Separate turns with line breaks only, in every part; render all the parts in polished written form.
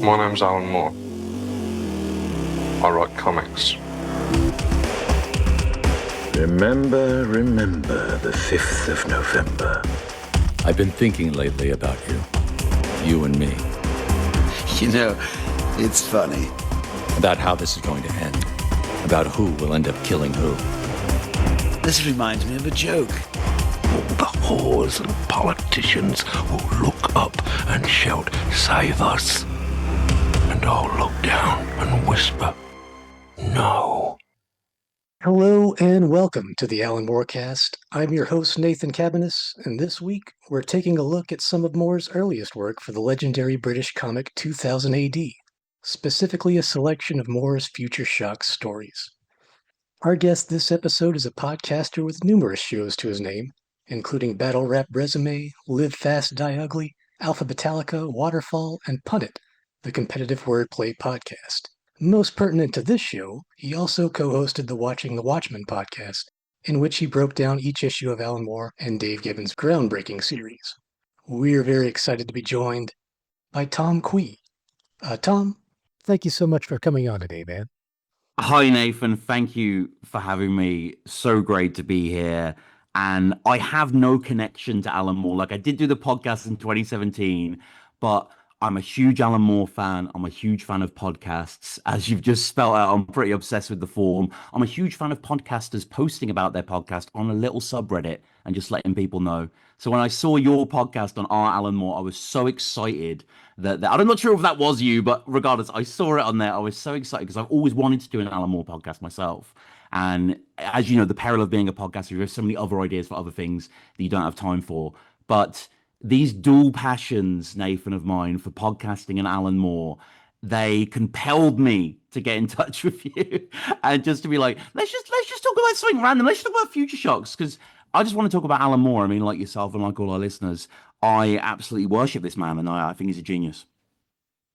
My name's Alan Moore. I write comics.
Remember the 5th of November.
I've been thinking lately about you and me,
You know, it's funny.
about how this is going to end, about who will end up killing who.
This reminds me of a joke.
All the whores and politicians will look up and shout, "Save us!" And I'll look down and whisper, "No."
Hello and welcome to the Alan Moore Cast. I'm your host, Nathan Cabanis, and this week we're taking a look at some of Moore's earliest work for the legendary British comic 2000 AD, specifically a selection of Moore's Future Shock stories. Our guest this episode is a podcaster with numerous shows to his name, including Battle Rap Resume, Live Fast, Die Ugly, Alphabetallica, Waterfall, and Punnit, the competitive wordplay podcast. Most pertinent to this show, he also co-hosted the Watching the Watchmen podcast, in which he broke down each issue of Alan Moore and Dave Gibbons' groundbreaking series. We're very excited to be joined by Tom Kwei. Tom, thank you so much for coming on today, man.
Hi, Nathan. Thank you for having me. So great to be here. And I have no connection to Alan Moore. Like, I did do the podcast in 2017, but I'm a huge Alan Moore fan. I'm a huge fan of podcasts. As you've just spelled out, I'm pretty obsessed with the form. I'm a huge fan of podcasters posting about their podcast on a little subreddit and just letting people know. So when I saw your podcast on our Alan Moore, I was so excited that I'm not sure if that was you, but regardless, I saw it on there. I was so excited because I've always wanted to do an Alan Moore podcast myself. And as you know, the peril of being a podcaster, you have so many other ideas for other things that you don't have time for. But these dual passions, Nathan, of mine for podcasting and Alan Moore, they compelled me to get in touch with you and just to be like, let's just talk about something random. Let's talk about Future Shocks, because I just want to talk about Alan Moore. I mean, like yourself and like all our listeners, I absolutely worship this man, and I think he's a genius.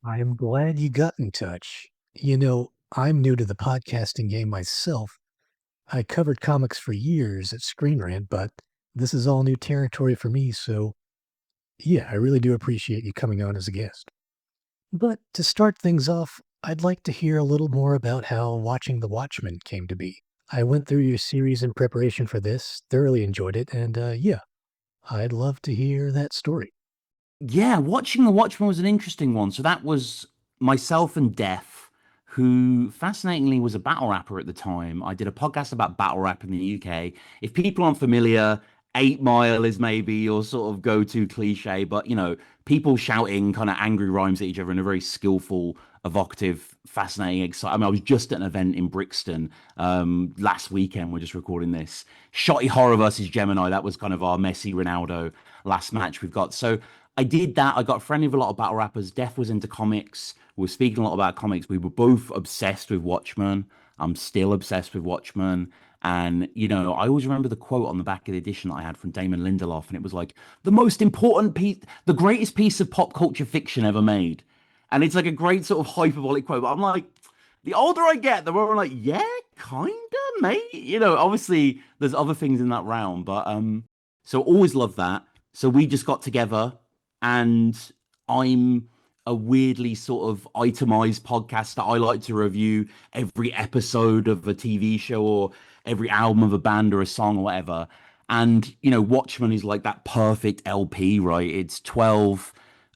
I am glad you got in touch. You know, I'm new to the podcasting game myself. I covered comics for years at Screen Rant, but this is all new territory for me, so yeah, I really do appreciate you coming on as a guest. But to start things off, I'd like to hear a little more about how Watching the Watchmen came to be. I went through your series in preparation for this, thoroughly enjoyed it, and yeah, I'd love to hear that story.
Yeah, Watching the Watchmen was an interesting one. So that was myself and Def, who fascinatingly was a battle rapper at the time. I did a podcast about battle rap in the UK. If people aren't familiar, 8 Mile is maybe your sort of go-to cliche, but you know, people shouting kind of angry rhymes at each other in a very skillful, evocative, fascinating, exciting. I mean, I was just at an event in Brixton last weekend. We're just recording this. Shotty Horror versus Gemini. That was kind of our Messi Ronaldo last match we've got. So I did that. I got friendly with a lot of battle rappers. Def was into comics. We were speaking a lot about comics. We were both obsessed with Watchmen. I'm still obsessed with Watchmen. And, you know, I always remember the quote on the back of the edition that I had from Damon Lindelof. And it was like, the most important piece, the greatest piece of pop culture fiction ever made. And it's like a great sort of hyperbolic quote. But I'm like, the older I get, the more I'm like, yeah, kind of, mate. You know, obviously there's other things in that realm. But so always loved that. So we just got together, and I'm a weirdly sort of itemized podcast that I like to review every episode of a TV show or every album of a band or a song or whatever. And, you know, Watchmen is like that perfect LP, right? It's 12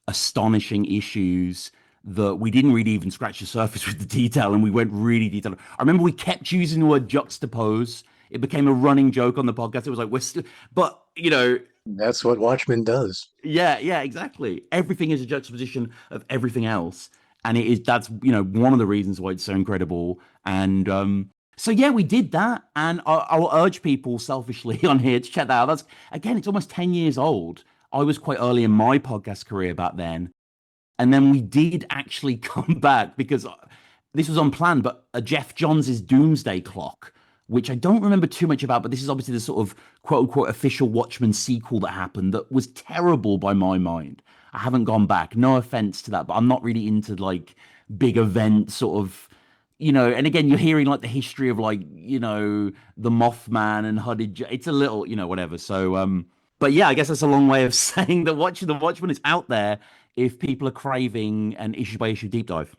astonishing issues that we didn't really even scratch the surface with the detail, and we went really detailed. I remember we kept using the word juxtapose. It became a running joke on the podcast. It was like, we're still, but, you know,
That's what Watchmen does.
yeah, exactly. Everything is a juxtaposition of everything else. And that's, you know, one of the reasons why it's so incredible. And so, yeah, we did that. And I'll urge people selfishly on here to check that out. That's, again, it's almost 10 years old. I was quite early in my podcast career back then. And then we did actually come back because this was unplanned, but Jeff Johns' Doomsday Clock, which I don't remember too much about, but this is obviously the sort of quote-unquote official Watchmen sequel that happened that was terrible by my mind. I haven't gone back. No offense to that, but I'm not really into like big event sort of, you know, and again, you're hearing like the history of like, you know, the Mothman and Hudded. It's a little, you know, whatever. So, but yeah, I guess that's a long way of saying that Watching the Watchmen is out there. if people are craving an issue by issue deep dive.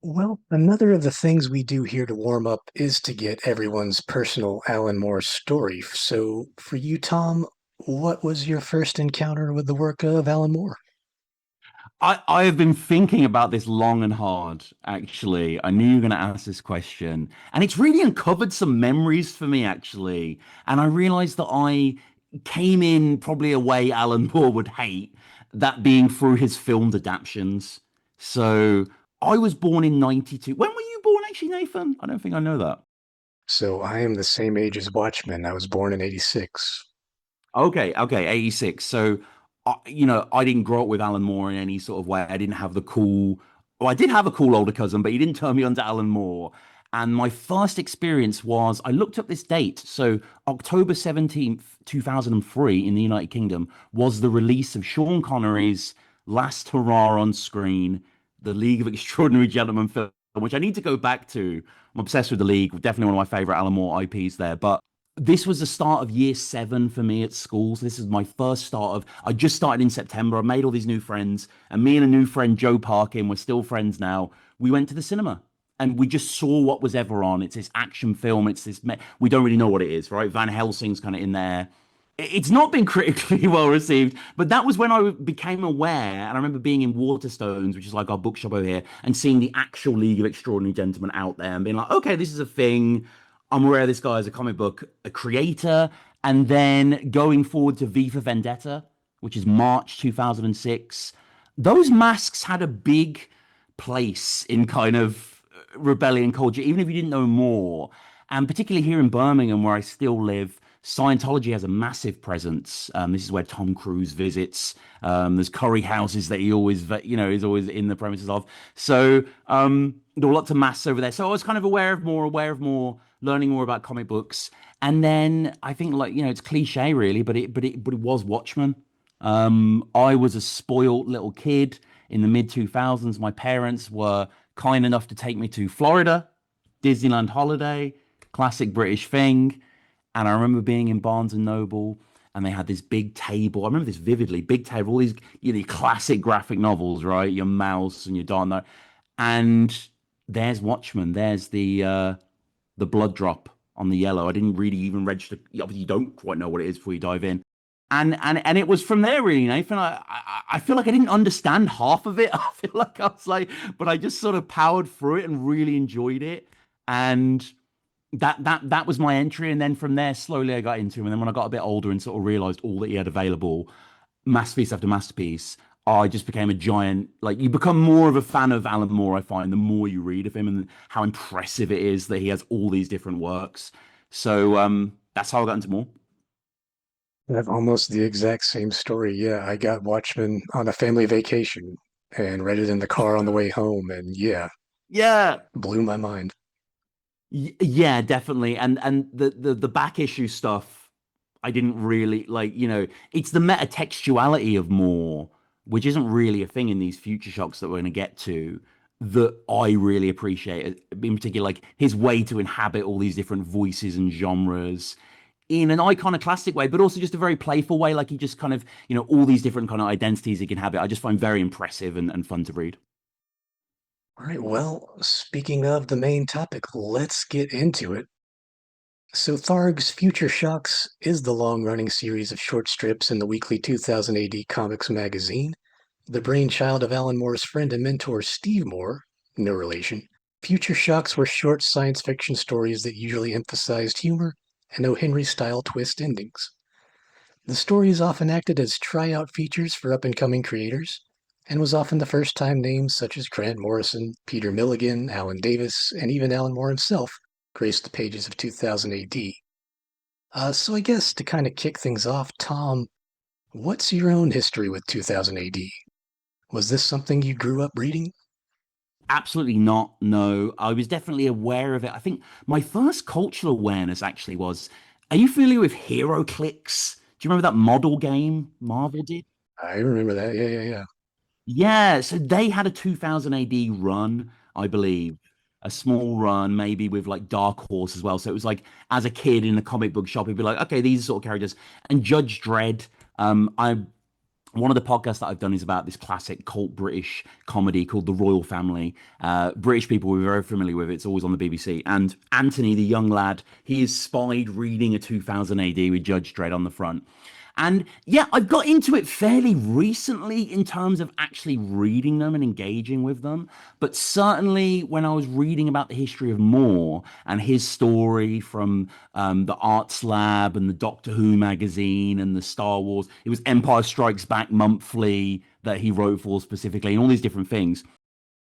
Well, another of the things we do here to warm up is to get everyone's personal Alan Moore story. So, for you, Tom, what was your first encounter with the work of Alan Moore?
I have been thinking about this long and hard, actually. I knew you were going to ask this question. And it's really uncovered some memories for me, actually. And I realized that I came in probably a way Alan Moore would hate, that being through his filmed adaptations. So I was born in 92. When were you born, actually, Nathan? I don't think I know that.
So, I am the same age as Watchmen. I was born in 86.
Okay, 86. So, I didn't grow up with Alan Moore in any sort of way. I didn't have the cool, well, I did have a cool older cousin, but he didn't turn me on to Alan Moore. And my first experience was I looked up this date. So, October 17th, 2003, in the United Kingdom, was the release of Sean Connery's last hurrah on screen, the League of Extraordinary Gentlemen film, which I need to go back to. I'm obsessed with the League, definitely one of my favorite Alan Moore IPs there. But this was the start of year 7 for me at school. So this is my first start of, I just started in September. I made all these new friends, and me and a new friend, Joe Parkin, we're still friends now. We went to the cinema and we just saw what was ever on. It's this action film. It's this, we don't really know what it is, right? Van Helsing's kind of in there. It's not been critically well received, but that was when I became aware. And I remember being in Waterstones, which is like our bookshop over here, and seeing the actual League of Extraordinary Gentlemen out there and being like, okay, this is a thing. I'm aware of this guy as a comic book a creator. And then going forward to V for Vendetta, which is March 2006, those masks had a big place in kind of rebellion culture, even if you didn't know more. And particularly here in Birmingham, where I still live, Scientology has a massive presence. This is where Tom Cruise visits. There's curry houses that he always, is always in the premises of. So there were lots of masks over there. So I was kind of aware of more, learning more about comic books. And then I think, it's cliche really, but it was Watchmen. I was a spoiled little kid in the mid 2000s. My parents were kind enough to take me to Florida, Disneyland holiday, classic British thing. And I remember being in Barnes and Noble, and they had this big table. I remember this vividly, big table, all these classic graphic novels, right? Your Mouse and your Dark Knight, and there's Watchmen. There's the blood drop on the yellow. I didn't really even register. Obviously, you don't quite know what it is before you dive in. And it was from there, really, Nathan. I feel like I didn't understand half of it. I feel like I was like, but I just sort of powered through it and really enjoyed it. And that was my entry. And then from there, slowly I got into him. And then when I got a bit older and sort of realized all that he had available, masterpiece after masterpiece, I just became a giant. Like, you become more of a fan of Alan Moore, I find, the more you read of him and how impressive it is that he has all these different works. So that's how I got into Moore.
I have almost the exact same story. Yeah, I got Watchmen on a family vacation and read it in the car on the way home, and yeah,
Yeah,
blew my mind.
yeah, definitely. And the back issue stuff, I didn't really like. It's the metatextuality of Moore, which isn't really a thing in these future shocks that we're going to get to, that I really appreciate. In particular, like his way to inhabit all these different voices and genres in an iconoclastic way, but also just a very playful way. Like he just kind of, all these different kind of identities he can have. I just find very impressive and fun to read.
All right, well, speaking of the main topic, let's get into it. So, Tharg's Future Shocks is the long running series of short strips in the weekly 2000 AD Comics magazine, the brainchild of Alan Moore's friend and mentor Steve Moore, no relation. Future Shocks were short science fiction stories that usually emphasized humor and O. Henry style twist endings. The stories often acted as tryout features for up and coming creators, and was often the first time names such as Grant Morrison, Peter Milligan, Alan Davis, and even Alan Moore himself graced the pages of 2000 AD. So I guess to kind of kick things off, Tom, what's your own history with 2000 AD? Was this something you grew up reading?
Absolutely not. No, I was definitely aware of it. I think my first cultural awareness actually was. Are you familiar with Hero Clicks? Do you remember that model game Marvel did?
I remember that. Yeah, yeah, yeah.
Yeah, so they had a 2000 AD run, I believe, a small run, maybe with like Dark Horse as well. So it was like as a kid in a comic book shop, it'd be like, okay, these are sort of characters. And Judge Dredd, I one of the podcasts that I've done is about this classic cult British comedy called The Royal Family. British people were very familiar with it. It's always on the BBC. And Anthony, the young lad, he is spied reading a 2000 AD with Judge Dredd on the front. And yeah, I got into it fairly recently in terms of actually reading them and engaging with them. But certainly when I was reading about the history of Moore and his story from the Arts Lab and the Doctor Who magazine and the Star Wars, it was Empire Strikes Back monthly that he wrote for specifically, and all these different things.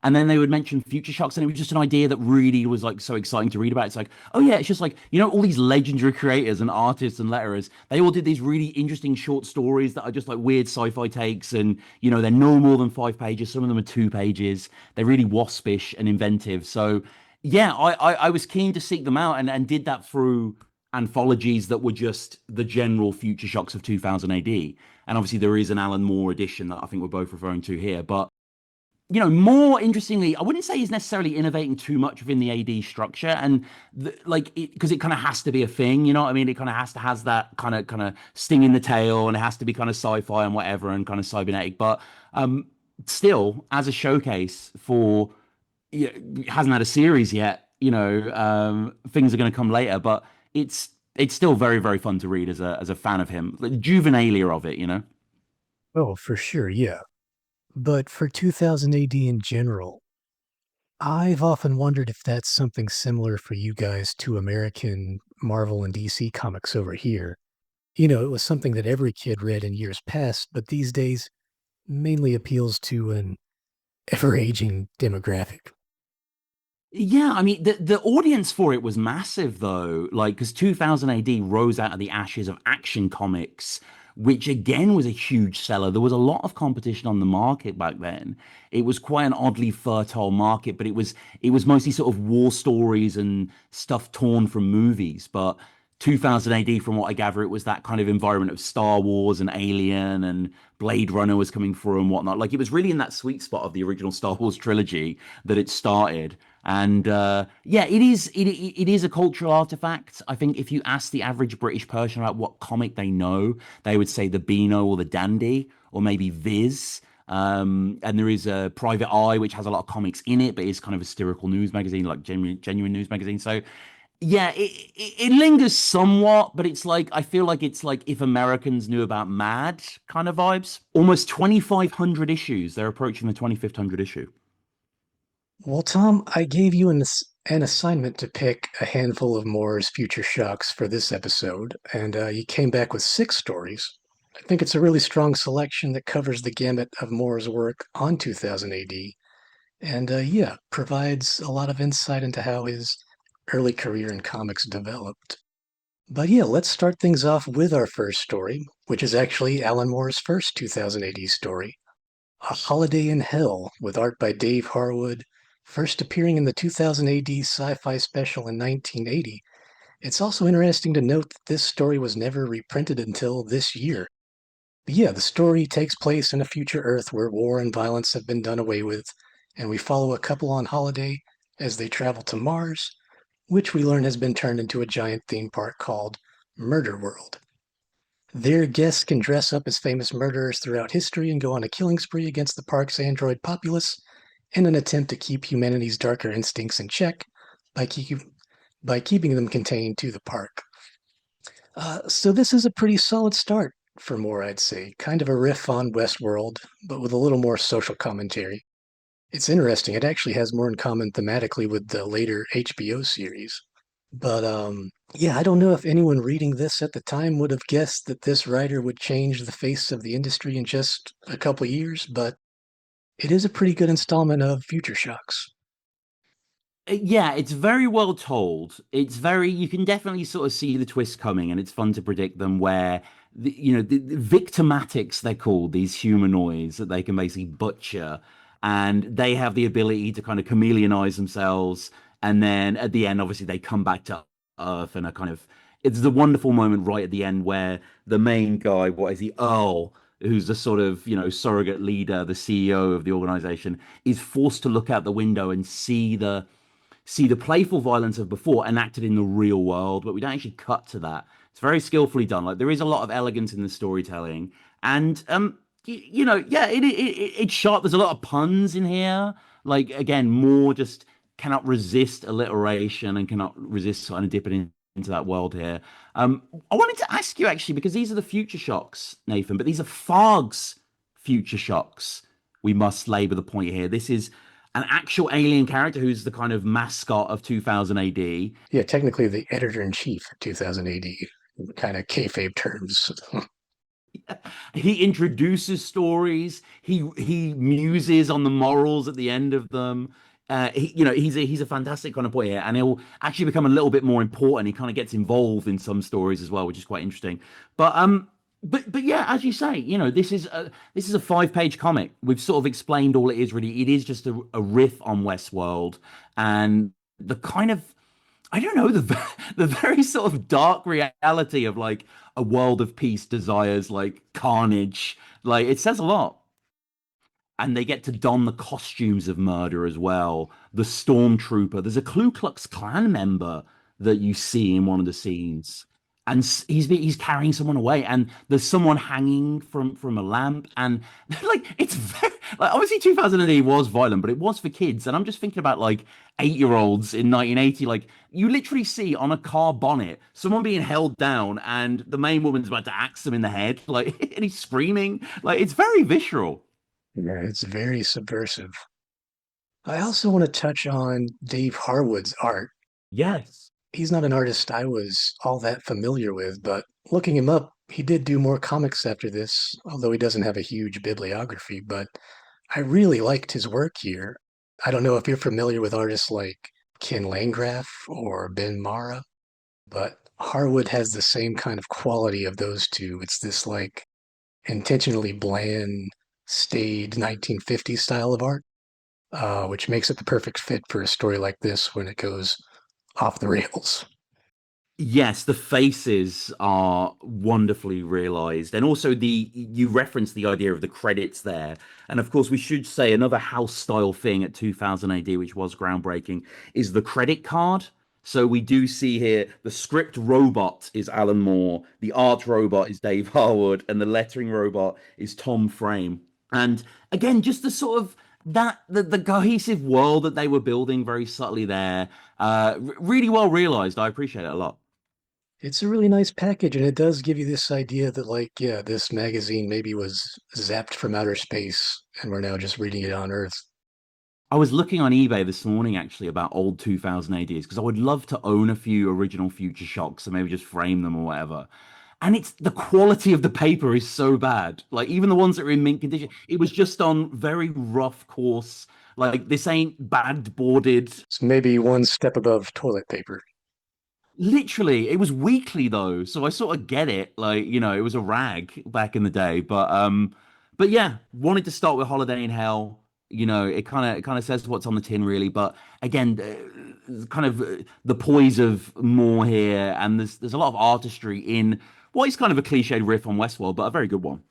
And then they would mention future shocks, and it was just an idea that really was like so exciting to read about. It's like, oh yeah, it's just like, all these legendary creators and artists and letterers, they all did these really interesting short stories that are just like weird sci-fi takes, and they're no more than 5 pages. Some of them are 2 pages. They're really waspish and inventive. So yeah, I was keen to seek them out, and did that through anthologies that were just the general future shocks of 2000 AD. And obviously there is an Alan Moore edition that I think we're both referring to here, but more interestingly, I wouldn't say he's necessarily innovating too much within the AD structure, and because it kind of has to be a thing, you know what I mean? It kind of has that kind of sting in the tail, and it has to be kind of sci-fi and whatever, and kind of cybernetic. But still, as a showcase for, it hasn't had a series yet. Things are going to come later, but it's still very very fun to read as a fan of him, the juvenilia of it.
Oh, for sure, yeah. But for 2000 AD in general, I've often wondered if that's something similar for you guys to American Marvel and DC comics over here. It was something that every kid read in years past, but these days mainly appeals to an ever-aging demographic.
Yeah, I mean the audience for it was massive though, like because 2000 AD rose out of the ashes of Action Comics, which again was a huge seller. There was a lot of competition on the market back then. It was quite an oddly fertile market, but it was mostly sort of war stories and stuff torn from movies. But 2000 AD, from what I gather, it was that kind of environment of Star Wars and Alien and Blade Runner was coming through and whatnot. Like it was really in that sweet spot of the original Star Wars trilogy that it started. And yeah, it is a cultural artifact. I think if you ask the average British person about what comic they know, they would say the Beano or the Dandy or maybe Viz. And there is a Private Eye, which has a lot of comics in it, but is kind of a satirical news magazine, like genuine news magazine. So yeah, it lingers somewhat, but it's like I feel like it's like if Americans knew about Mad kind of vibes. Almost 2,500 issues. They're approaching the 2,500 issue.
Well, Tom, I gave you an assignment to pick a handful of Moore's future shocks for this episode, and you came back with 6 stories. I think it's a really strong selection that covers the gamut of Moore's work on 2000 AD, and yeah, provides a lot of insight into how his early career in comics developed. But yeah, let's start things off with our first story, which is actually Alan Moore's first 2000 AD story, A Holiday in Hell, with art by Dave Harwood, first appearing in the 2000 AD sci-fi special in 1980. It's also interesting to note that this story was never reprinted until this year. But yeah, the story takes place in a future Earth where war and violence have been done away with, and we follow a couple on holiday as they travel to Mars, which we learn has been turned into a giant theme park called Murder World. Their guests can dress up as famous murderers throughout history and go on a killing spree against the park's android populace in an attempt to keep humanity's darker instincts in check by, by keeping them contained to the park. So this is a pretty solid start for Moore, I'd say. Kind of a riff on Westworld, but with a little more social commentary. It's interesting. It actually has more in common thematically with the later HBO series. But yeah, I don't know if anyone reading this at the time would have guessed that this writer would change the face of the industry in just a couple years, but it is a pretty good installment of Future Shocks.
Yeah, it's very well told. You can definitely sort of see the twists coming, and it's fun to predict them. Where the victimatics, they're called, these humanoids that they can basically butcher, and they have the ability to kind of chameleonize themselves, and then at the end, obviously, they come back to Earth and are kind of. It's the wonderful moment right at the end where the main guy, what is he, Earl, who's the sort of surrogate leader, the CEO of the organization, is forced to look out the window and see the playful violence of before enacted in the real world, but we don't actually cut to that. It's very skillfully done. Like there is a lot of elegance in the storytelling, and yeah, it's sharp. There's a lot of puns in here. Like again, more just cannot resist alliteration and cannot resist kind of dipping into that world here. I wanted to ask you actually because these are the future shocks, Nathan, but these are Fogg's future shocks. We must labor the point here. This is an actual alien character who's the kind of mascot of 2000 AD.
Yeah, technically the editor-in-chief of 2000 AD, kind of kayfabe terms.
He introduces stories. He muses on the morals at the end of them. He's a fantastic kind of boy here, and he'll actually become a little bit more important. He kind of gets involved in some stories as well, which is quite interesting. But yeah, as you say, this is a 5-page comic. We've sort of explained all it is. Really, it is just a riff on Westworld and the kind of I don't know the very sort of dark reality of like a world of peace desires like carnage. Like it says a lot. And they get to don the costumes of murder as well. The stormtrooper. There's a Ku Klux Klan member that you see in one of the scenes, and he's carrying someone away, and there's someone hanging from a lamp, and like it's very like obviously 2008 was violent, but it was for kids, and I'm just thinking about like 8-year-olds in 1980. Like you literally see on a car bonnet someone being held down, and the main woman's about to axe him in the head, like and he's screaming. Like it's very visceral.
Yeah, it's very subversive. I also want to touch on Dave Harwood's art.
Yes.
He's not an artist I was all that familiar with, but looking him up, he did do more comics after this, although he doesn't have a huge bibliography. But I really liked his work here. I don't know if you're familiar with artists like Ken Landgraf or Ben Mara, but Harwood has the same kind of quality of those two. It's this like intentionally bland, staid 1950s style of art, which makes it the perfect fit for a story like this when it goes off the rails.
Yes, the faces are wonderfully realized. And also you referenced the idea of the credits there. And of course, we should say another house style thing at 2000 AD, which was groundbreaking, is the credit card. So we do see here the script robot is Alan Moore, the art robot is Dave Harwood, and the lettering robot is Tom Frame. And again, just the sort of the cohesive world that they were building very subtly there, really well realized. I appreciate it a lot.
It's a really nice package, and it does give you this idea that, like, yeah, this magazine maybe was zapped from outer space, and we're now just reading it on Earth.
I was looking on eBay this morning actually about old 2000 ADs because I would love to own a few original Future Shocks and maybe just frame them or whatever. And it's the quality of the paper is so bad. Like even the ones that are in mint condition, it was just on very rough, course. Like this ain't bad boarded.
It's maybe one step above toilet paper.
Literally, it was weekly though, so I sort of get it. Like, it was a rag back in the day, but yeah, wanted to start with Holiday in Hell. It kind of says what's on the tin really, but again, kind of the poise of more here, and there's a lot of artistry in what is kind of a cliched riff on Westworld, but a very good one.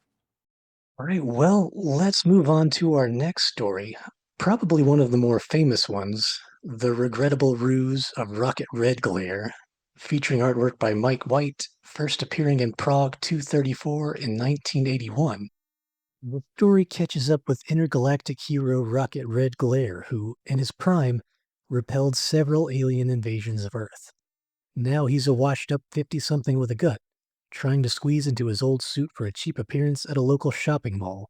All right, well, let's move on to our next story. Probably one of the more famous ones, The Regrettable Ruse of Rocket Red Glare, featuring artwork by Mike White, first appearing in Prague 234 in 1981. The story catches up with intergalactic hero Rocket Red Glare, who, in his prime, repelled several alien invasions of Earth. Now he's a washed-up 50-something with a gut, trying to squeeze into his old suit for a cheap appearance at a local shopping mall.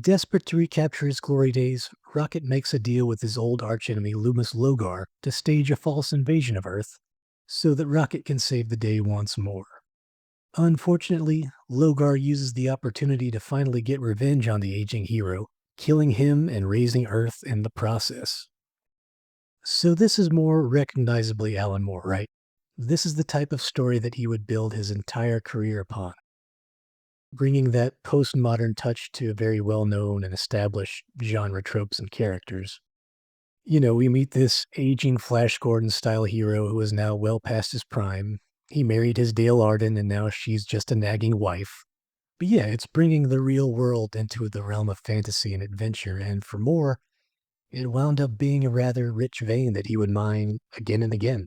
Desperate to recapture his glory days, Rocket makes a deal with his old archenemy Loomis Logar to stage a false invasion of Earth, so that Rocket can save the day once more. Unfortunately, Logar uses the opportunity to finally get revenge on the aging hero, killing him and raising Earth in the process. So this is more recognizably Alan Moore, right? This is the type of story that he would build his entire career upon, bringing that postmodern touch to very well-known and established genre tropes and characters. We meet this aging Flash Gordon-style hero who is now well past his prime. He married his Dale Arden, and now she's just a nagging wife. But yeah, it's bringing the real world into the realm of fantasy and adventure, and for more, it wound up being a rather rich vein that he would mine again and again.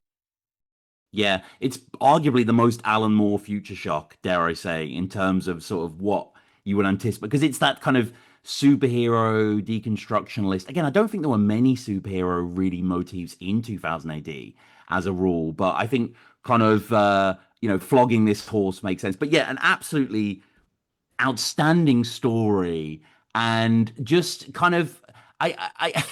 Yeah, it's arguably the most Alan Moore future shock, dare I say, in terms of sort of what you would anticipate, because it's that kind of superhero deconstructionalist. Again, I don't think there were many superhero really motifs in 2000 AD as a rule, but I think kind of flogging this horse makes sense. But yeah, an absolutely outstanding story, and just kind of I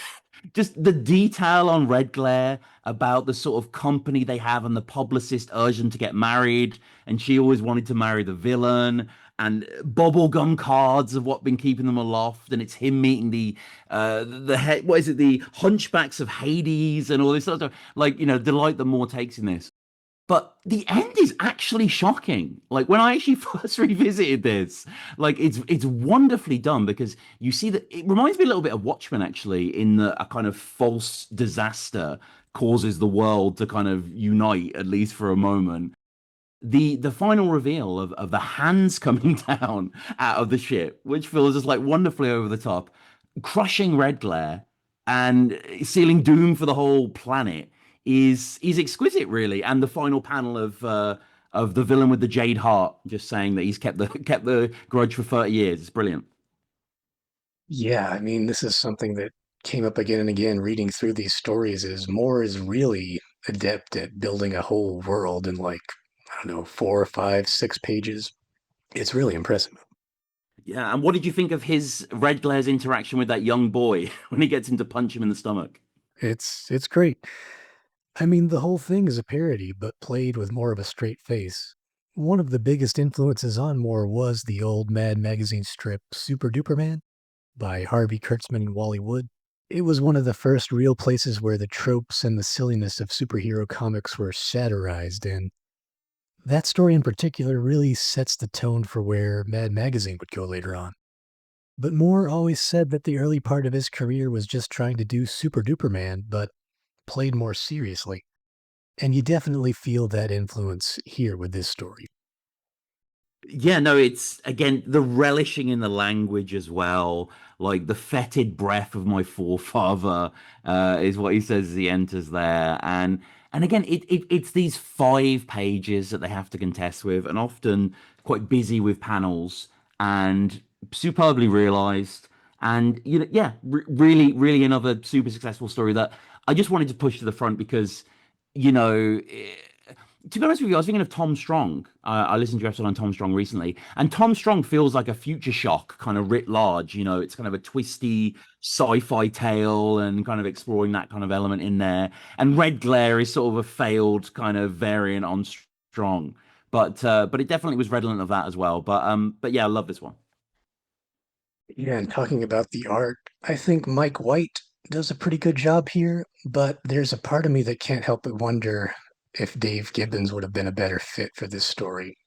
just the detail on Red Glare about the sort of company they have and the publicist urgent to get married, and she always wanted to marry the villain, and bubblegum cards of what been keeping them aloft, and it's him meeting what is it, the hunchbacks of Hades and all this sort of stuff. Like, delight that more takes in this. But the end is actually shocking. Like, when I actually first revisited this, like, it's wonderfully done, because you see that it reminds me a little bit of Watchmen, actually, in a kind of false disaster causes the world to kind of unite, at least for a moment. The final reveal of the hands coming down out of the ship, which feels just like wonderfully over the top, crushing Red Glare and sealing doom for the whole planet, is exquisite, really. And the final panel of the villain with the jade heart, just saying that he's kept the grudge for 30 years. It's brilliant.
Yeah, I mean, this is something that came up again and again reading through these stories is Moore is really adept at building a whole world in like, I don't know, 4 or 5, 6 pages. It's really impressive.
Yeah, and what did you think of his Red Glare's interaction with that young boy when he gets him to punch him in the stomach?
It's great. I mean, the whole thing is a parody, but played with more of a straight face. One of the biggest influences on Moore was the old Mad Magazine strip Super Duper Man by Harvey Kurtzman and Wally Wood. It was one of the first real places where the tropes and the silliness of superhero comics were satirized, and that story in particular really sets the tone for where Mad Magazine would go later on. But Moore always said that the early part of his career was just trying to do Super Duper Man, but played more seriously. And you definitely feel that influence here with this story.
Yeah, no, it's again the relishing in the language as well, like the fetid breath of my forefather, is what he says as he enters there, and again, it's these 5 pages that they have to contest with, and often quite busy with panels, and superbly realized, and yeah, really, really another super successful story that I just wanted to push to the front, because you know. To be honest with you, I was thinking of Tom Strong. I listened to your episode on Tom Strong recently, and Tom Strong feels like a Future Shock kind of writ large. It's kind of a twisty sci-fi tale and kind of exploring that kind of element in there. And Red Glare is sort of a failed kind of variant on Strong, but it definitely was redolent of that as well. But yeah, I love this one.
Yeah, and talking about the art, I think Mike White does a pretty good job here, but there's a part of me that can't help but wonder if Dave Gibbons would have been a better fit for this story.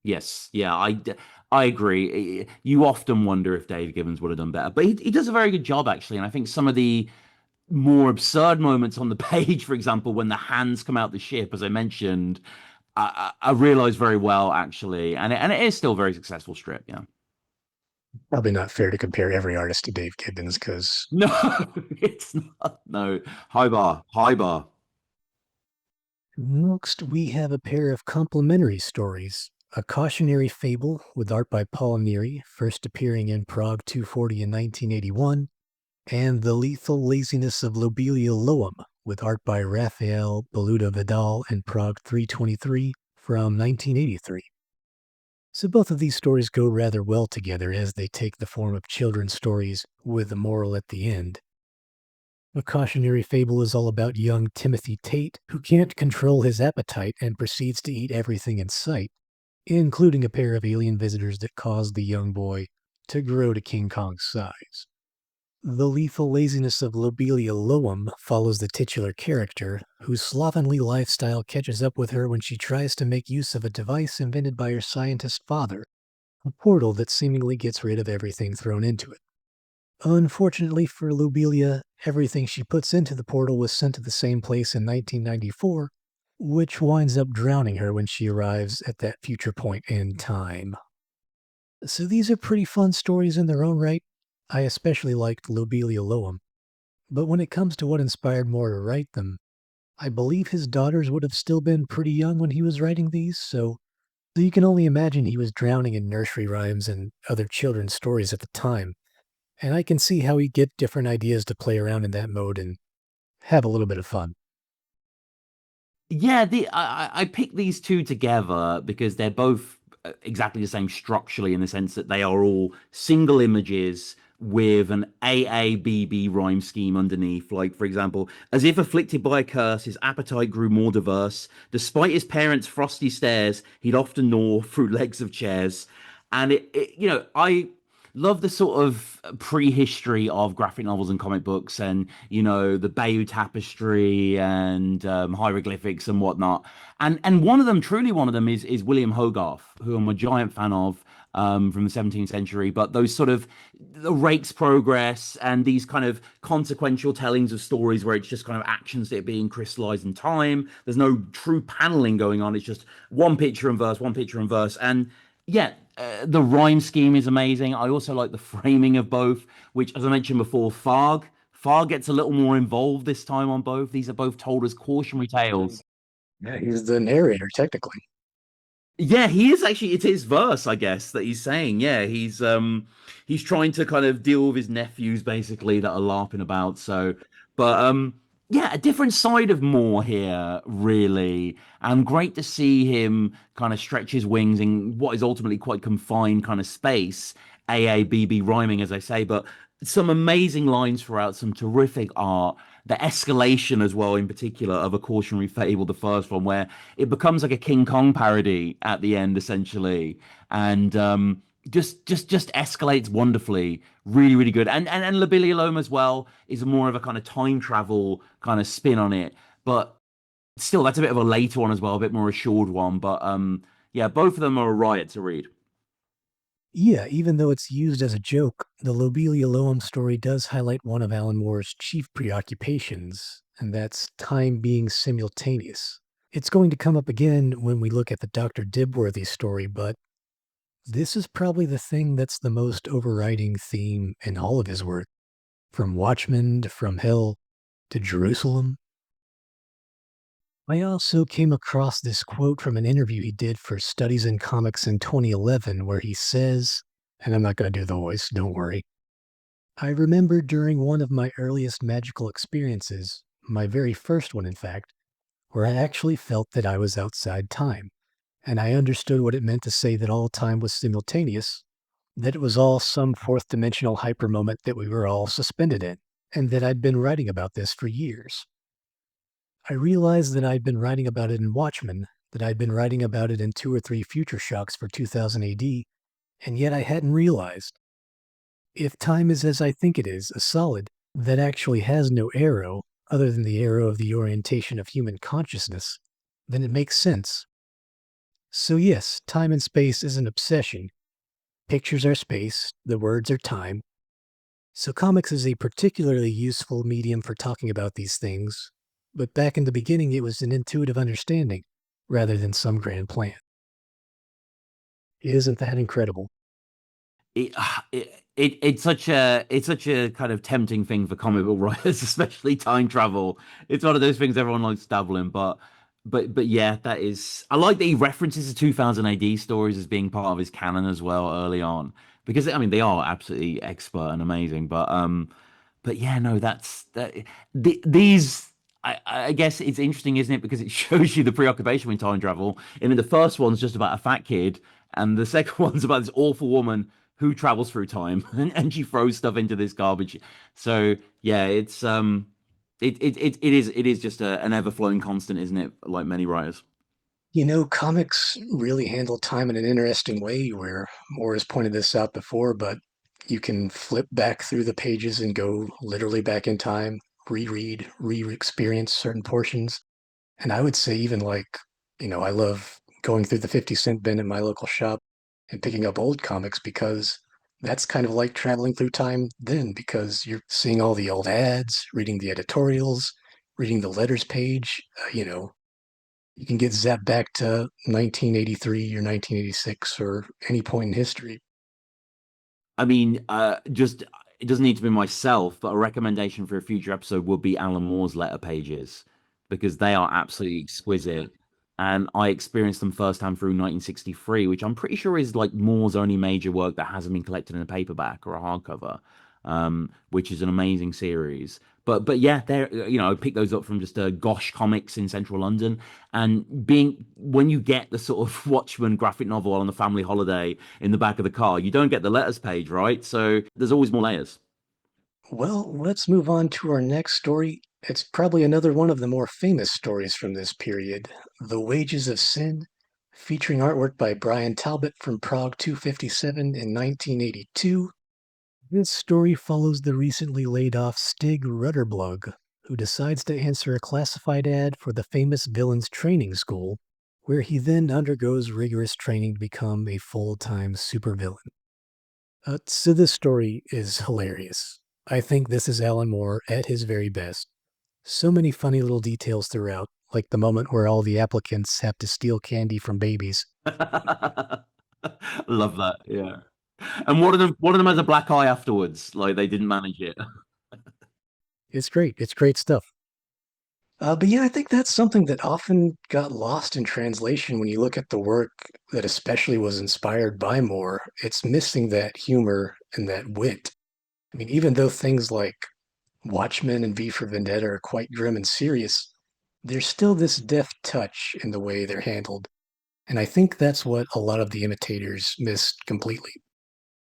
Yes, yeah, I agree. You often wonder if Dave Gibbons would have done better, but he does a very good job, actually. And I think some of the more absurd moments on the page, for example, when the hands come out the ship, as I mentioned, I realized very well, actually, and it is still a very successful strip. Yeah.
Probably not fair to compare every artist to Dave Gibbons because
No, it's not. No, high bar, high bar.
next we have a pair of complementary stories. A Cautionary Fable with art by Paul Neary, first appearing in Prague 240 in 1981, and The Lethal Laziness of Lobelia Loam with art by Raphael Beluda Vidal in Prague 323 from 1983. So both of these stories go rather well together as they take the form of children's stories with a moral at the end. A Cautionary Fable is all about young Timothy Tate, who can't control his appetite and proceeds to eat everything in sight, including a pair of alien visitors that cause the young boy to grow to King Kong's size. The Lethal Laziness of Lobelia Loam follows the titular character, whose slovenly lifestyle catches up with her when she tries to make use of a device invented by her scientist father, a portal that seemingly gets rid of everything thrown into it. Unfortunately for Lobelia, everything she puts into the portal was sent to the same place in 1994, which winds up drowning her when she arrives at that future point in time. So these are pretty fun stories in their own right. I especially liked Lobelia Loam, but when it comes to what inspired Moore to write them, I believe his daughters would have still been pretty young when he was writing these, so So you can only imagine he was drowning in nursery rhymes and other children's stories at the time. And I can see how he'd get different ideas to play around in that mode and have a little bit of fun.
Yeah, I picked these two together because they're both exactly the same structurally in the sense that they are all single images with an AABB rhyme scheme underneath. Like, for example, as if afflicted by a curse, his appetite grew more diverse. Despite his parents' frosty stares, he'd often gnaw through legs of chairs. And I love the sort of prehistory of graphic novels and comic books and the Bayeux tapestry and hieroglyphics and whatnot, and one of them is William Hogarth, who I'm a giant fan of, from the 17th century. But those sort of the rake's progress and these kind of consequential tellings of stories where it's just kind of actions that are being crystallized in time, there's no true paneling going on, it's just one picture and verse. And yeah, the rhyme scheme is amazing. I also like the framing of both, which, as I mentioned before, Farg gets a little more involved this time on both. These are both told as cautionary tales.
Yeah, he's the narrator, technically.
Yeah, he is actually. It's his verse, I guess, that he's saying. Yeah, he's trying to kind of deal with his nephews basically that are larping about. So, but yeah, a different side of Moore here, really, and great to see him kind of stretch his wings in what is ultimately quite confined kind of space. AABB rhyming, as I say, but some amazing lines throughout, some terrific art. The escalation as well, in particular, of A Cautionary Fable, the first one, where it becomes like a King Kong parody at the end, essentially, and just escalates wonderfully. Really, really good. And Lobelia Loam as well is more of a kind of time travel kind of spin on it, but still, that's a bit of a later one as well, a bit more assured one. But yeah, both of them are a riot to read.
Yeah, even though it's used as a joke, the Lobelia Loam story does highlight one of Alan Moore's chief preoccupations, and that's time being simultaneous. It's going to come up again when we look at the Dr. Dibworthy story, but this is probably the thing that's the most overriding theme in all of his work, from Watchmen to From Hell to Jerusalem. I also came across this quote from an interview he did for Studies in Comics in 2011, where he says, and I'm not going to do the voice, don't worry. I remember during one of my earliest magical experiences, my very first one, in fact, where I actually felt that I was outside time, and I understood what it meant to say that all time was simultaneous, that it was all some fourth dimensional hyper moment that we were all suspended in, and that I'd been writing about this for years. I realized that I'd been writing about it in Watchmen, that I'd been writing about it in 2 or 3 Future Shocks for 2000 AD, and yet I hadn't realized. If time is as I think it is, a solid that actually has no arrow, other than the arrow of the orientation of human consciousness, then it makes sense. So yes, time and space is an obsession. Pictures are space, the words are time. So comics is a particularly useful medium for talking about these things, but back in the beginning it was an intuitive understanding, rather than some grand plan. Isn't that incredible?
It's such a kind of tempting thing for comic book writers, especially time travel. It's one of those things everyone likes to dabble in, but yeah, that is. I like that he references the 2000 AD stories as being part of his canon as well early on, because I mean they are absolutely expert and amazing. But yeah, no, that's that. These. I guess it's interesting, isn't it? Because it shows you the preoccupation with time travel. I mean, the first one's just about a fat kid, and the second one's about this awful woman who travels through time and she throws stuff into this garbage. So yeah, it is just an ever flowing constant, isn't it? Like many writers.
Comics really handle time in an interesting way where Moore has pointed this out before, but you can flip back through the pages and go literally back in time, reread, re-experience certain portions. And I would say even like, I love going through the 50-cent bin in my local shop and picking up old comics because that's kind of like traveling through time then because you're seeing all the old ads, reading the editorials, reading the letters page, you can get zapped back to 1983 or 1986 or any point in history.
I mean, just it doesn't need to be myself, but a recommendation for a future episode would be Alan Moore's letter pages because they are absolutely exquisite. and I experienced them firsthand through 1963, which I'm pretty sure is like Moore's only major work that hasn't been collected in a paperback or a hardcover, which is an amazing series. But yeah, there I picked those up from just Gosh Comics in central London, and being when you get the sort of Watchmen graphic novel on the family holiday in the back of the car, you don't get the letters page, right? So there's always more layers.
Well, let's move on to our next story. It's probably another one of the more famous stories from this period, The Wages of Sin, featuring artwork by Brian Talbot from Prague 257 in 1982. This story follows the recently laid off Stig Rudderblug, who decides to answer a classified ad for the famous villain's training school, where he then undergoes rigorous training to become a full-time supervillain. So this story is hilarious. I think this is Alan Moore at his very best. So many funny little details throughout, like the moment where all the applicants have to steal candy from babies.
Love that. Yeah. And one of them has a black eye afterwards. Like they didn't manage it.
It's great. It's great stuff. But yeah, I think that's something that often got lost in translation when you look at the work that especially was inspired by Moore. It's missing that humor and that wit. I mean, even though things like Watchmen and V for Vendetta are quite grim and serious, there's still this deft touch in the way they're handled. And I think that's what a lot of the imitators missed completely.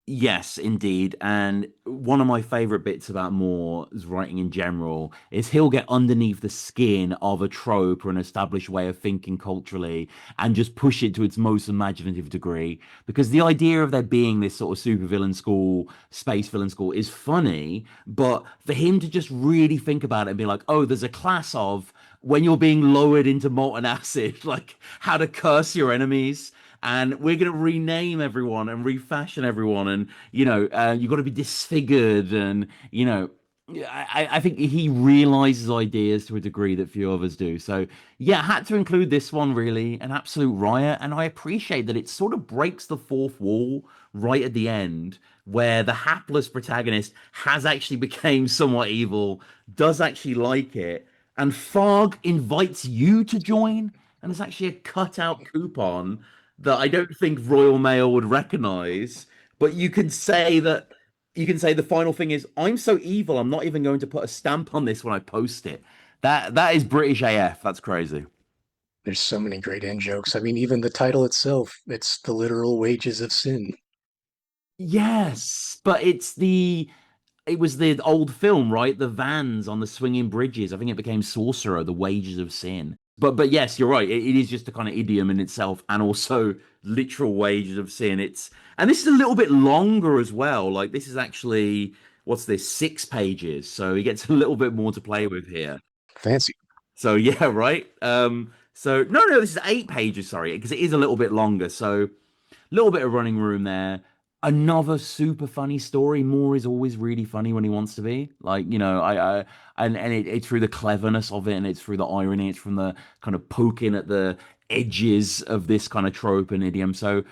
Yes, indeed. And one of my favorite bits about Moore's writing in general is he'll get underneath the skin of a trope or an established way of thinking culturally and just push it to its most imaginative degree. Because the idea of there being this sort of super villain school, space villain school is funny, but for him to just really think about it and be like, oh, there's a class of when you're being lowered into molten acid, like how to curse your enemies, and we're going to rename everyone and refashion everyone, and you've got to be disfigured, and I think he realizes ideas to a degree that few others do. So yeah, I had to include this one, really an absolute riot, and I appreciate that it sort of breaks the fourth wall right at the end, where the hapless protagonist has actually became somewhat evil, does actually like it, and Fogg invites you to join, and there's actually a cutout coupon that I don't think Royal Mail would recognize. But you can say the final thing is, I'm so evil, I'm not even going to put a stamp on this when I post it. That is British AF. That's crazy.
There's so many great in jokes. I mean, even the title itself, it's the literal wages of sin.
Yes, but it was the old film, right? The vans on the swinging bridges. I think it became Sorcerer, The Wages of Sin. But yes, you're right. It is just a kind of idiom in itself, and also literal wages of sin. And this is a little bit longer as well. Like this is actually what's this, 6 pages, so he gets a little bit more to play with here.
Fancy.
So yeah, right. So no, this is 8 pages. Sorry, because it is a little bit longer. So little bit of running room there. Another super funny story. Moore is always really funny when he wants to be. Like, it's through the cleverness of it, and it's through the irony, it's from the kind of poking at the edges of this kind of trope and idiom. So,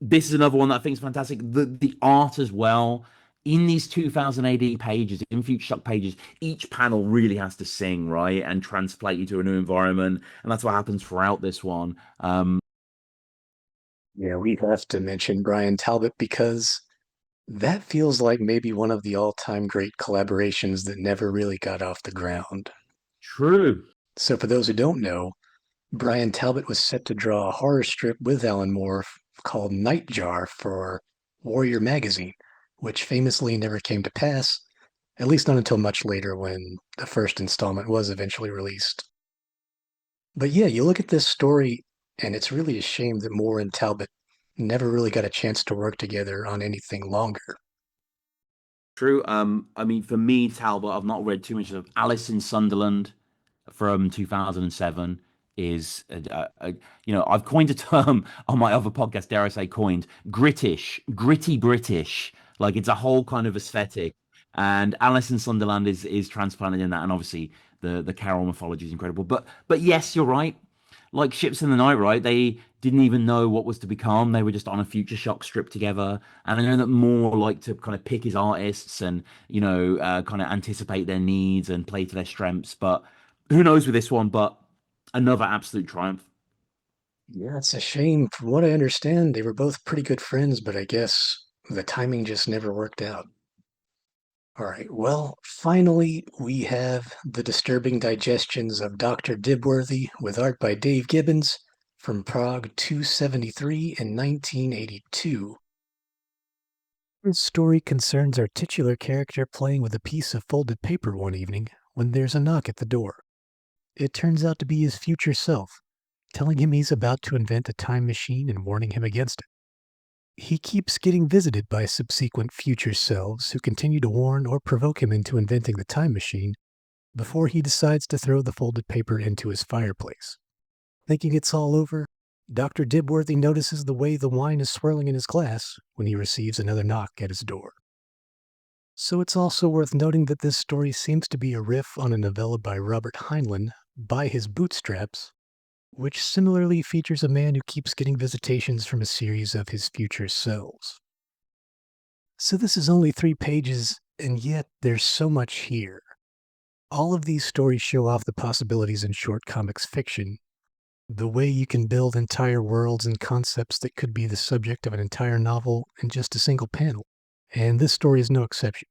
this is another one that I think is fantastic. The art as well. In these 2000 AD pages, in Future Shock pages, each panel really has to sing, right? And translate you to a new environment. And that's what happens throughout this one.
Yeah, we have to mention Brian Talbot because that feels like maybe one of the all-time great collaborations that never really got off the ground.
True.
So for those who don't know, Brian Talbot was set to draw a horror strip with Alan Moore called Nightjar for Warrior magazine, which famously never came to pass, at least not until much later when the first installment was eventually released. But yeah, you look at this story, and it's really a shame that Moore and Talbot never really got a chance to work together on anything longer.
True. I mean, for me, Talbot, I've not read too much of Alice in Sunderland from 2007 is I've coined a term on my other podcast, dare I say coined, gritty British. Like it's a whole kind of aesthetic. And Alice in Sunderland is transplanted in that, and obviously the Carol mythology is incredible. But yes, you're right. Like Ships in the Night, right? They didn't even know what was to become. They were just on a Future Shock strip together. And I know that Moore liked to kind of pick his artists and, kind of anticipate their needs and play to their strengths. But who knows with this one? But Another absolute triumph.
Yeah, it's a shame. From what I understand, they were both pretty good friends, but I guess the timing just never worked out. All right, well, finally, we have The Disturbing Digestions of Dr. Dibworthy with art by Dave Gibbons from Prague 273 in 1982. This story concerns our titular character playing with a piece of folded paper one evening when there's a knock at the door. It turns out to be his future self, telling him he's about to invent a time machine and warning him against it. He keeps getting visited by subsequent future selves who continue to warn or provoke him into inventing the time machine before he decides to throw the folded paper into his fireplace. Thinking it's all over, Dr. Dibworthy notices the way the wine is swirling in his glass when he receives another knock at his door. So it's also worth noting that this story seems to be a riff on a novella by Robert Heinlein, By His Bootstraps, which similarly features a man who keeps getting visitations from a series of his future selves. So this is only 3 pages, and yet there's so much here. All of these stories show off the possibilities in short comics fiction, the way you can build entire worlds and concepts that could be the subject of an entire novel in just a single panel. And this story is no exception.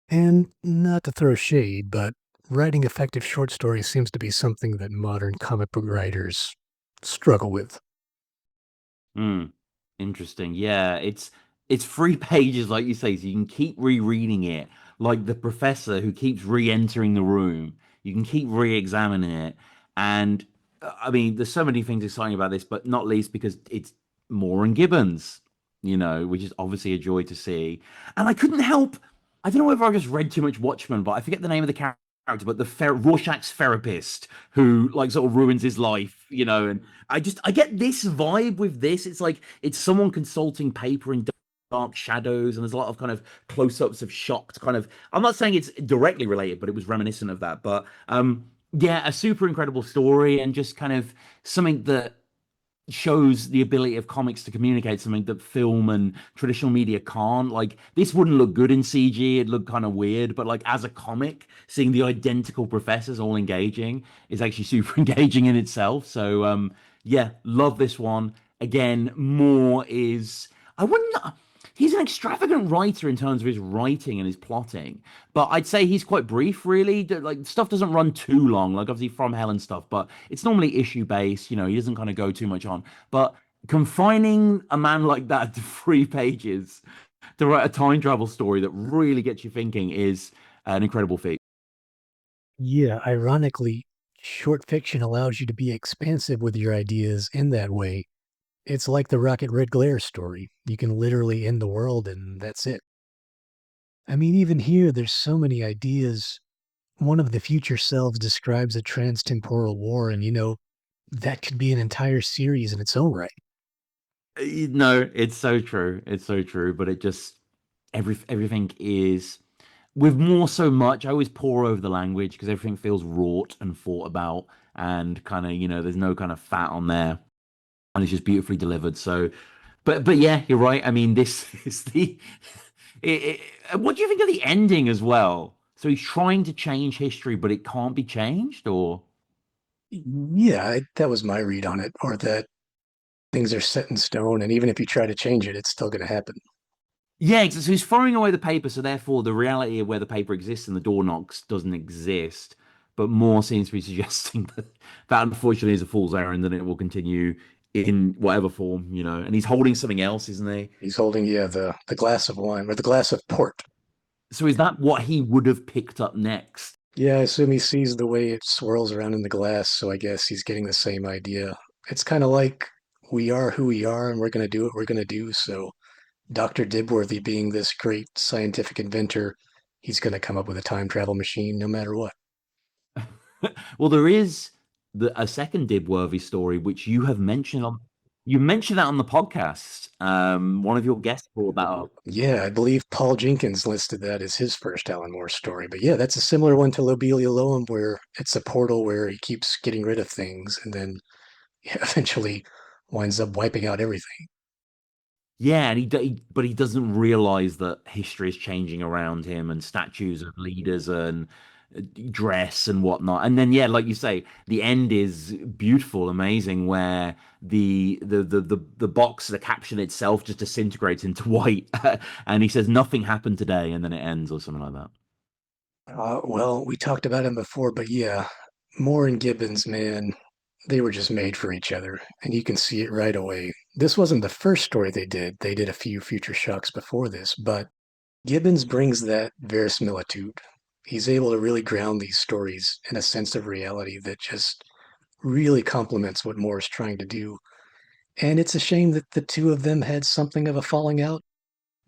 And not to throw shade, but writing effective short stories seems to be something that modern comic book writers struggle with.
Hmm. Interesting. Yeah, it's 3 pages, like you say, so you can keep rereading it. Like the professor who keeps re-entering the room, you can keep re-examining it. And I mean, there's so many things exciting about this, but not least because it's Moore and Gibbons, which is obviously a joy to see. And I couldn't help. I don't know whether I just read too much Watchmen, but I forget the name of the character, but the Rorschach's therapist who like sort of ruins his life, and I get this vibe with this. It's like it's someone consulting paper in dark shadows, and there's a lot of kind of close-ups of shocked kind of. I'm not saying it's directly related, but it was reminiscent of that. But yeah, a super incredible story, and just kind of something that shows the ability of comics to communicate something that film and traditional media can't. Like this wouldn't look good in CG, it'd look kind of weird, but like as a comic, seeing the identical professors all engaging is actually super engaging in itself. So yeah, love this one. Again, more is I wouldn't he's an extravagant writer in terms of his writing and his plotting, but I'd say he's quite brief, really. Like stuff doesn't run too long, like obviously From Hell and stuff, but it's normally issue based. He doesn't kind of go too much on. But confining a man like that to 3 pages to write a time travel story that really gets you thinking is an incredible feat.
Yeah, ironically, short fiction allows you to be expansive with your ideas in that way. It's like the Rocket Red Glare story. You can literally end the world and that's it. I mean, even here, there's so many ideas. One of the future selves describes a transtemporal war, and that could be an entire series in its own right.
No, it's so true. It's so true. But it just everything is with more so much. I always pour over the language because everything feels wrought and thought about, and kind of there's no kind of fat on there, and it's just beautifully delivered. So, but yeah, you're right. I mean, this is what do you think of the ending as well? So he's trying to change history, but it can't be changed, or
Yeah, that was my read on it, or that things are set in stone, and even if you try to change it, it's still going to happen.
yeah, so he's throwing away the paper, so therefore the reality of where the paper exists and the door knocks doesn't exist. But more seems to be suggesting that unfortunately is a fool's errand, and it will continue in whatever form, And he's holding something else, isn't he?
He's holding, yeah, the glass of wine, or the glass of port.
So is that what he would have picked up next?
Yeah, I assume he sees the way it swirls around in the glass, so I guess he's getting the same idea. It's kind of like we are who we are, and we're going to do what we're going to do. So Dr. Dibworthy, being this great scientific inventor, he's going to come up with a time travel machine no matter what.
Well, there is a second Dibworthy story which you have mentioned on. You mentioned that on the podcast. One of your guests brought that up.
Yeah, I believe Paul Jenkins listed that as his first Alan Moore story. But yeah, that's a similar one to Lobelia Loam, where it's a portal where he keeps getting rid of things and then eventually winds up wiping out everything.
Yeah, and but he doesn't realize that history is changing around him, and statues of leaders and dress and whatnot. And then yeah, like you say, the end is beautiful, amazing, where the box, the caption itself just disintegrates into white, and he says nothing happened today, and then it ends or something like that.
Well, we talked about him before, but yeah, Moore and Gibbons, man, they were just made for each other, and you can see it right away. This wasn't the first story they did. They did a few Future Shocks before this, but Gibbons brings that verisimilitude. He's able to really ground these stories in a sense of reality that just really complements what Moore's trying to do. And it's a shame that the two of them had something of a falling out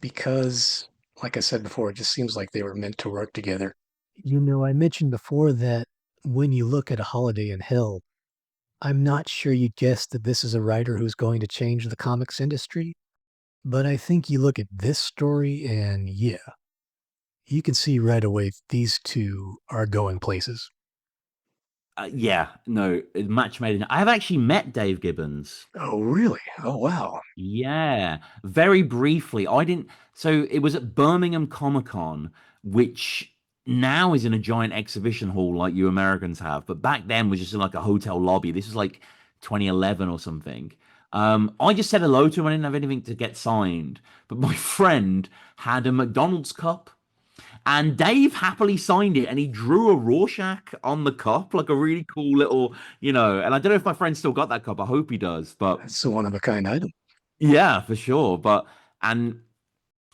because, like I said before, it just seems like they were meant to work together. I mentioned before that when you look at A Holiday in Hell, I'm not sure you'd guess that this is a writer who's going to change the comics industry, but I think you look at this story and yeah, you can see right away these two are going places.
Yeah, no, match made in. I have actually met Dave Gibbons.
Oh, really? Oh, wow.
Yeah, very briefly. I didn't. So it was at Birmingham Comic Con, which now is in a giant exhibition hall like you Americans have, but back then was just in like a hotel lobby. This was like 2011 or something. I just said hello to him. I didn't have anything to get signed, but my friend had a McDonald's cup. And Dave happily signed it and he drew a Rorschach on the cup, like a really cool little, and I don't know if my friend still got that cup. I hope he does. But
That's a one of a kind item.
yeah, for sure. And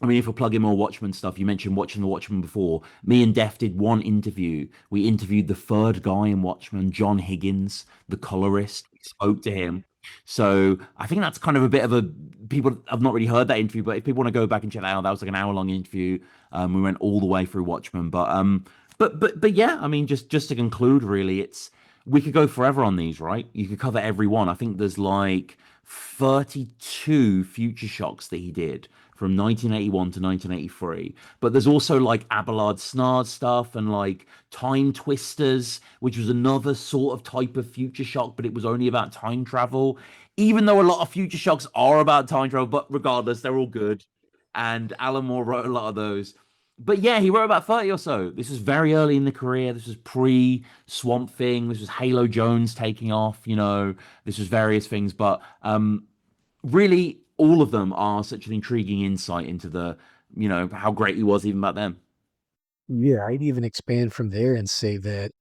I mean, if we're plugging more Watchmen stuff, you mentioned watching the Watchmen before. Me and Def did one interview. We interviewed the third guy in Watchmen, John Higgins, the colorist. We spoke to him. So I think that's kind of a bit of a people have not really heard that interview, but if people want to go back and check that out, that was like an hour-long interview. We went all the way through Watchmen, but yeah, I mean, just to conclude, really, it's we could go forever on these, right? You could cover every one. I think there's like 32 Future Shocks that he did from 1981 to 1983. But there's also like Abelard Snard stuff and like Time Twisters, which was another sort of type of Future Shock, but it was only about time travel. Even though a lot of Future Shocks are about time travel, but regardless, they're all good. And Alan Moore wrote a lot of those. But yeah, he wrote about 30 or so. This was very early in the career. This was pre Swamp Thing. This was Halo Jones taking off, this was various things. But really, all of them are such an intriguing insight into how great he was even back then.
Yeah, I'd even expand from there and say that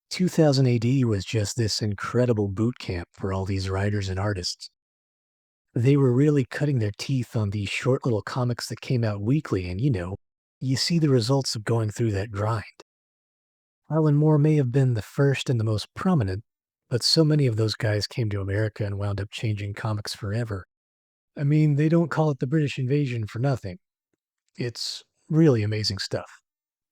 2000 AD was just this incredible boot camp for all these writers and artists. They were really cutting their teeth on these short little comics that came out weekly, and you see the results of going through that grind. Alan Moore may have been the first and the most prominent, but so many of those guys came to America and wound up changing comics forever. I mean, they don't call it the British invasion for nothing. It's really amazing stuff.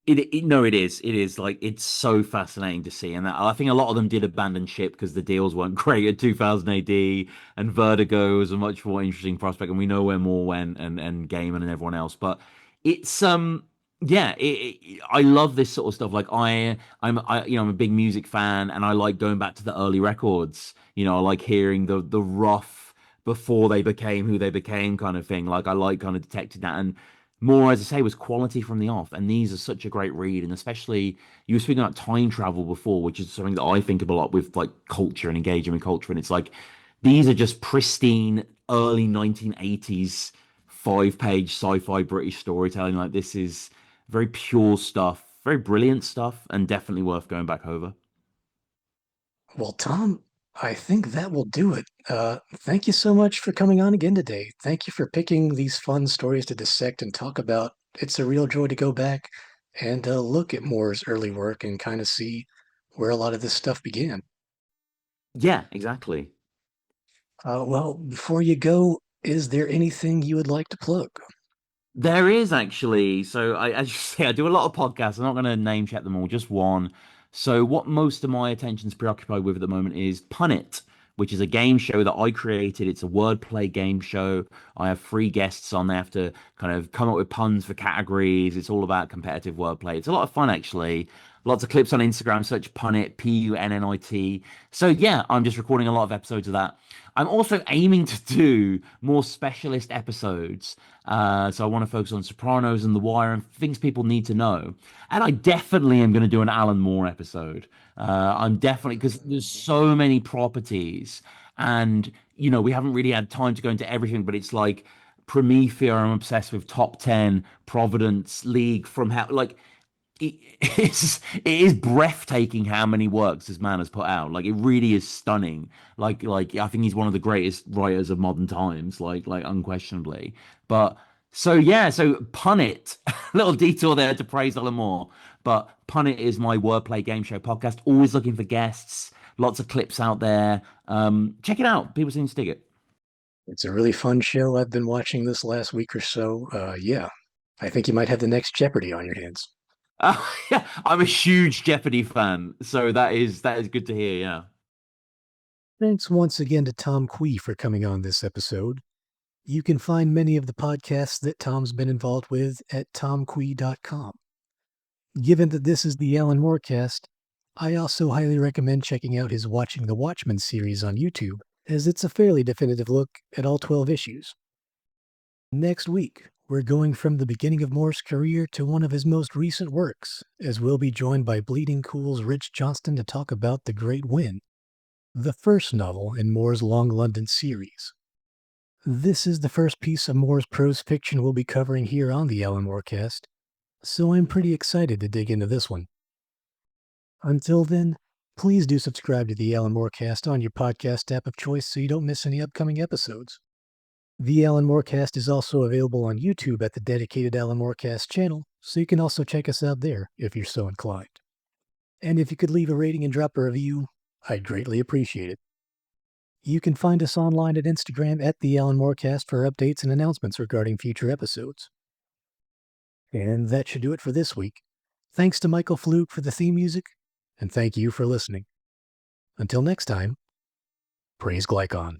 No, it is. It is like it's so fascinating to see, and I think a lot of them did abandon ship because the deals weren't great at 2000 AD, and Vertigo was a much more interesting prospect, and we know where Moore went, and Gaiman and everyone else. But it's yeah, I love this sort of stuff. Like I'm a big music fan, and I like going back to the early records. I like hearing the rough before they became who they became kind of thing. Like I like kind of detecting that. And more, as I say, was quality from the off. And these are such a great read. And especially you were speaking about time travel before, which is something that I think of a lot with like culture and engaging with culture. And it's like these are just pristine early 1980s 5-page sci-fi British storytelling. Like this is very pure stuff, very brilliant stuff, and definitely worth going back over.
Well, Tom, I think that will do it. Thank you so much for coming on again today. Thank you for picking these fun stories to dissect and talk about. It's a real joy to go back and look at Moore's early work and kind of see where a lot of this stuff began.
Yeah, exactly.
Well, before you go, is there anything you would like to plug?
There is actually. So as you say, I do a lot of podcasts. I'm not going to name check them all, just one. So what most of my attention's preoccupied with at the moment is Punnit, which is a game show that I created. It's a wordplay game show. I have three guests on. They have to kind of come up with puns for categories. It's all about competitive wordplay. It's a lot of fun actually. Lots of clips on Instagram, search Punnit, Punnit. So yeah, I'm just recording a lot of episodes of that. I'm also aiming to do more specialist episodes. So I want to focus on Sopranos and The Wire and things people need to know. And I definitely am going to do an Alan Moore episode. I'm definitely, because there's so many properties, and we haven't really had time to go into everything, but it's like Promethea, I'm obsessed with, Top 10, Providence, League from Hell. Like, it is breathtaking how many works this man has put out. Like, it really is stunning. Like I think he's one of the greatest writers of modern times, like unquestionably. But so yeah, so Punnit, little detour there to praise Alan Moore. But Punnit is my wordplay game show podcast. Always looking for guests. Lots of clips out there. Check it out. People seem to dig it.
It's a really fun show. I've been watching this last week or so. Yeah, I think you might have the next Jeopardy on your hands.
Yeah, I'm a huge Jeopardy fan, so that is good to hear. Yeah.
Thanks once again to Tom Kwei for coming on this episode. You can find many of the podcasts that Tom's been involved with at tomkwei.com. Given that this is the Alan Moore-cast, I also highly recommend checking out his Watching the Watchmen series on YouTube, as it's a fairly definitive look at all 12 issues. Next week, we're going from the beginning of Moore's career to one of his most recent works, as we'll be joined by Bleeding Cool's Rich Johnston to talk about The Great Win, the first novel in Moore's Long London series. This is the first piece of Moore's prose fiction we'll be covering here on the Alan Moore-cast, so I'm pretty excited to dig into this one. Until then, please do subscribe to the Alan Moore-cast on your podcast app of choice so you don't miss any upcoming episodes. The Alan Moore-cast is also available on YouTube at the dedicated Alan Moore-cast channel, so you can also check us out there if you're so inclined. And if you could leave a rating and drop a review, I'd greatly appreciate it. You can find us online at Instagram at the Alan Moore-cast for updates and announcements regarding future episodes. And that should do it for this week. Thanks to Michael Fluke for the theme music, and thank you for listening. Until next time, praise Glycon.